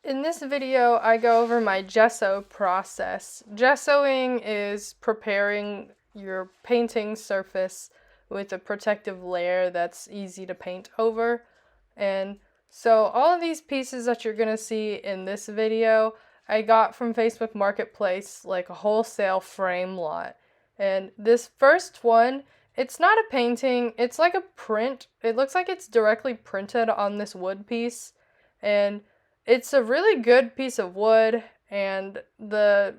In this video, I go over my gesso process. Gessoing is preparing your painting surface with a protective layer that's easy to paint over. And so all of these pieces that you're going to see in this video, I got from Facebook Marketplace, like a wholesale frame lot. And this first one, it's not a painting, it's like a print. It looks like it's directly printed on this wood piece. And it's a really good piece of wood, and the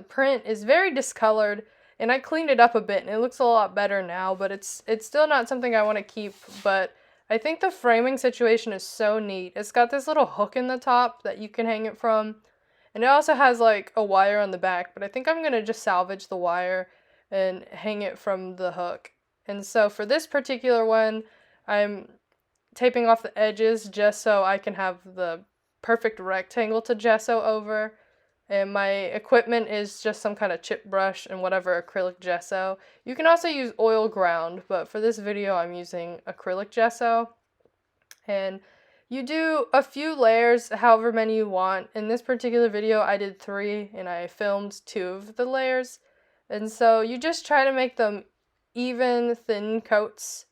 print is very discolored, and I cleaned it up a bit and it looks a lot better now, but it's still not something I want to keep. But I think the framing situation is so neat. It's got this little hook in the top that you can hang it from, and it also has like a wire on the back, but I think I'm going to just salvage the wire and hang it from the hook. And so for this particular one, I'm taping off the edges just so I can have the perfect rectangle to gesso over. And my equipment is just some kind of chip brush and whatever acrylic gesso. You can also use oil ground, but for this video I'm using acrylic gesso. And you do a few layers, however many you want. In this particular video I did 3 and I filmed 2 of the layers. And so you just try to make them even, thin coats.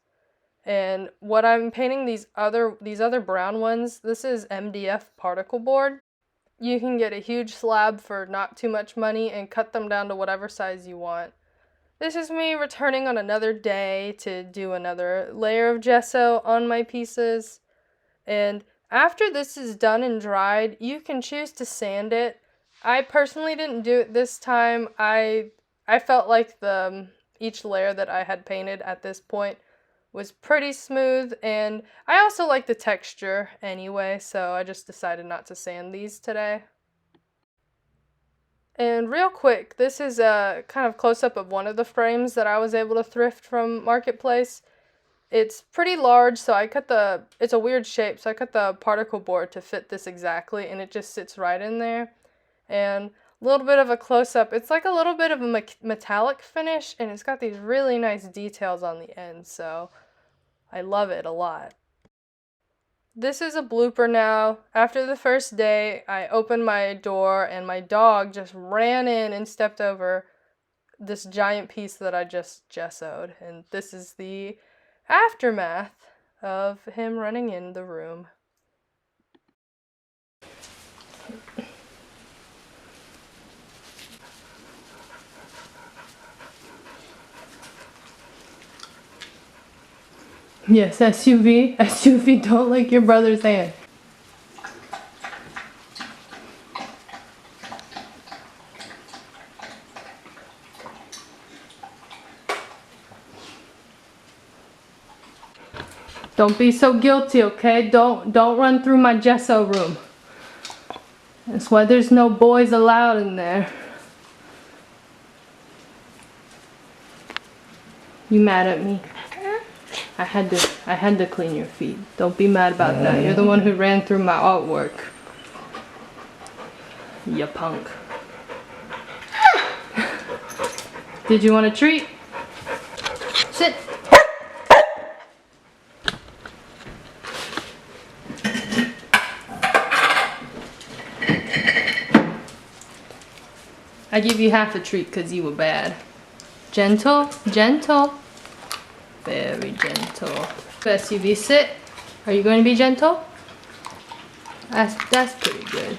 And what I'm painting these other brown ones, this is MDF particle board. You can get a huge slab for not too much money and cut them down to whatever size you want. This is me returning on another day to do another layer of gesso on my pieces. And after this is done and dried, you can choose to sand it. I personally didn't do it this time. I felt like each layer that I had painted at this point was pretty smooth, and I also like the texture anyway, so I just decided not to sand these today. And real quick, this is a kind of close-up of one of the frames that I was able to thrift from Marketplace. It's pretty large, so it's a weird shape, so I cut the particle board to fit this exactly, and it just sits right in there. And a little bit of a close-up, it's like a little bit of a metallic finish, and it's got these really nice details on the end, so I love it a lot. This is a blooper now. After the first day, I opened my door and my dog just ran in and stepped over this giant piece that I just gessoed. And this is the aftermath of him running in the room. Yes, SUV, don't lick your brother's hand. Don't be so guilty, okay? Don't run through my gesso room. That's why there's no boys allowed in there. You mad at me? I had to clean your feet. Don't be mad about that. You're the one who ran through my artwork. You punk. Did you want a treat? Sit. I give you half a treat because you were bad. Gentle, gentle. Very gentle. SUV, sit. Are you going to be gentle? That's pretty good.